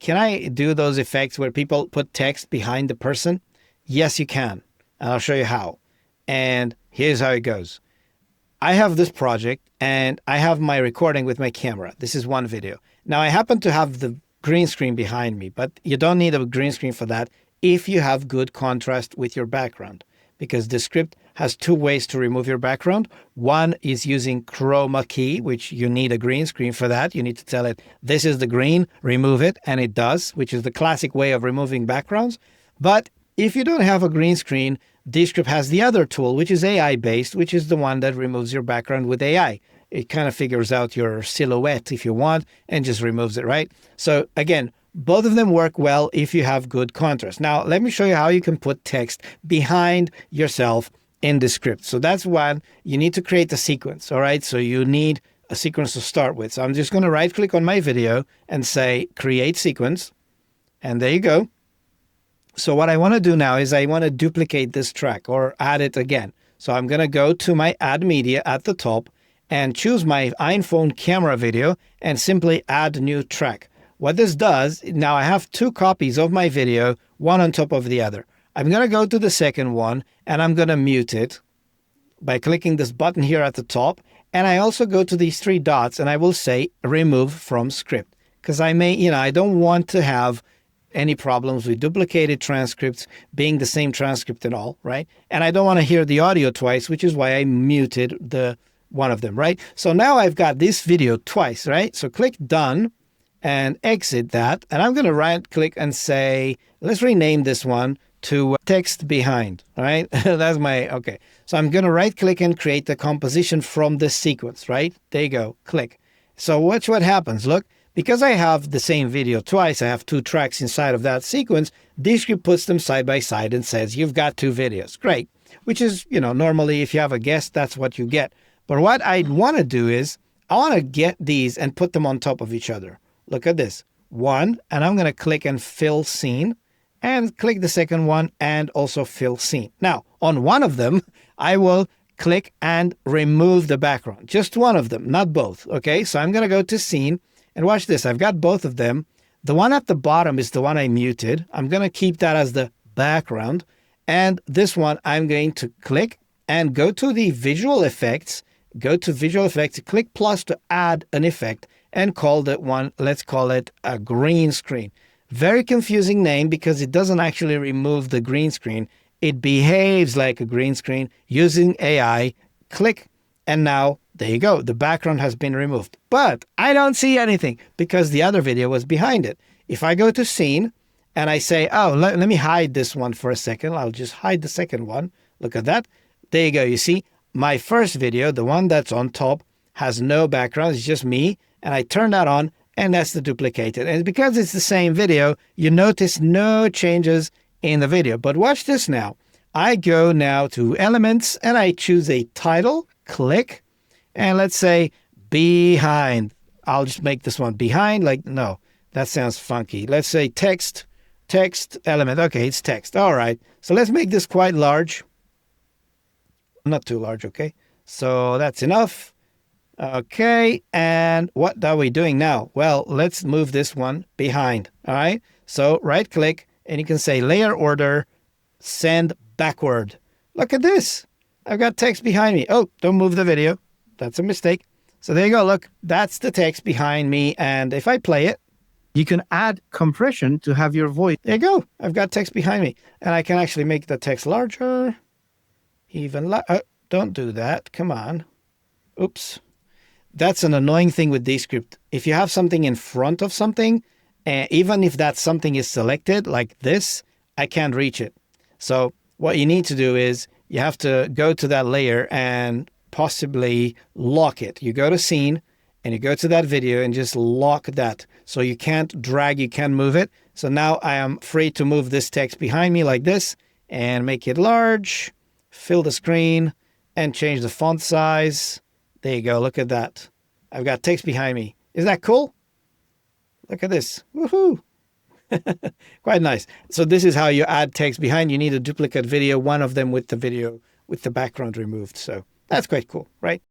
can I do those effects where people put text behind the person? Yes, you can. And I'll show you how. And here's how it goes. I have this project and I have my recording with my camera. This is one video. Now I happen to have the green screen behind me, but you don't need a green screen for that if you have good contrast with your background, because Descript has two ways to remove your background. One is using chroma key, which you need a green screen for that. You need to tell it, this is the green, remove it, and it does, which is the classic way of removing backgrounds. But if you don't have a green screen, Descript has the other tool, which is AI-based, which is the one that removes your background with AI. It kind of figures out your silhouette if you want and just removes it, right? So again, both of them work well if you have good contrast. Now, let me show you how you can put text behind yourself in Descript. So that's one. You need to create a sequence, all right? So you need a sequence to start with. So I'm just going to right-click on my video and say Create Sequence. And there you go. So what I want to do now is I want to duplicate this track or add it again. So I'm going to go to my Add Media at the top and choose my iPhone camera video and simply add new track. What this does, now I have two copies of my video, one on top of the other. I'm going to go to the second one and I'm going to mute it by clicking this button here at the top. And I also go to these three dots and I will say remove from script, because I don't want to have any problems with duplicated transcripts being the same transcript and all, right? And I don't want to hear the audio twice, which is why I muted the one of them, right? So now I've got this video twice, right? So click done and exit that. And I'm going to right click and say, let's rename this one to text behind, all right? That's okay. So I'm going to right click and create the composition from this sequence, right? There you go, click. So watch what happens. Look, because I have the same video twice, I have two tracks inside of that sequence, Descript puts them side by side and says, you've got two videos. Great. Which is, normally if you have a guest, that's what you get. But what I want to do is I want to get these and put them on top of each other. Look at this. One, and I'm going to click and fill scene and click the second one and also fill scene. Now, on one of them, I will click and remove the background. Just one of them, not both. Okay, so I'm going to go to scene and watch this. I've got both of them. The one at the bottom is the one I muted. I'm going to keep that as the background. And this one, I'm going to click and go to the visual effects. Go to visual effects, click plus to add an effect and call that one, let's call it a green screen. Very confusing name because it doesn't actually remove the green screen. It behaves like a green screen using AI. Click, and now there you go. The background has been removed. But I don't see anything because the other video was behind it. If I go to scene and I say, oh, let me hide this one for a second. I'll just hide the second one. Look at that. There you go. You see, my first video, the one that's on top, has no background. It's just me. And I turn that on, and that's the duplicated. And because it's the same video, you notice no changes in the video. But watch this now. I go now to Elements, and I choose a title, click, and let's say behind. I'll just make this one behind. No, that sounds funky. Let's say text element. Okay, it's text. All right. So let's make this quite large. Not too large, okay? So that's enough. Okay, and what are we doing now? Well, let's move this one behind, all right? So right-click, and you can say Layer Order, Send Backward. Look at this. I've got text behind me. Oh, don't move the video. That's a mistake. So there you go. Look, that's the text behind me, and if I play it, you can add compression to have your voice. There you go. I've got text behind me, and I can actually make the text larger. Even don't do that. Come on. Oops. That's an annoying thing with Descript. If you have something in front of something, even if that something is selected like this, I can't reach it. So what you need to do is you have to go to that layer and possibly lock it. You go to scene and you go to that video and just lock that. So you can't drag, you can't move it. So now I am free to move this text behind me like this and make it large, fill the screen and change the font size. There you go. Look at that. I've got text behind me. Isn't that cool? Look at this. Woohoo. Quite nice. So this is how you add text behind. You need a duplicate video, one of them with the video with the background removed. So that's quite cool, right?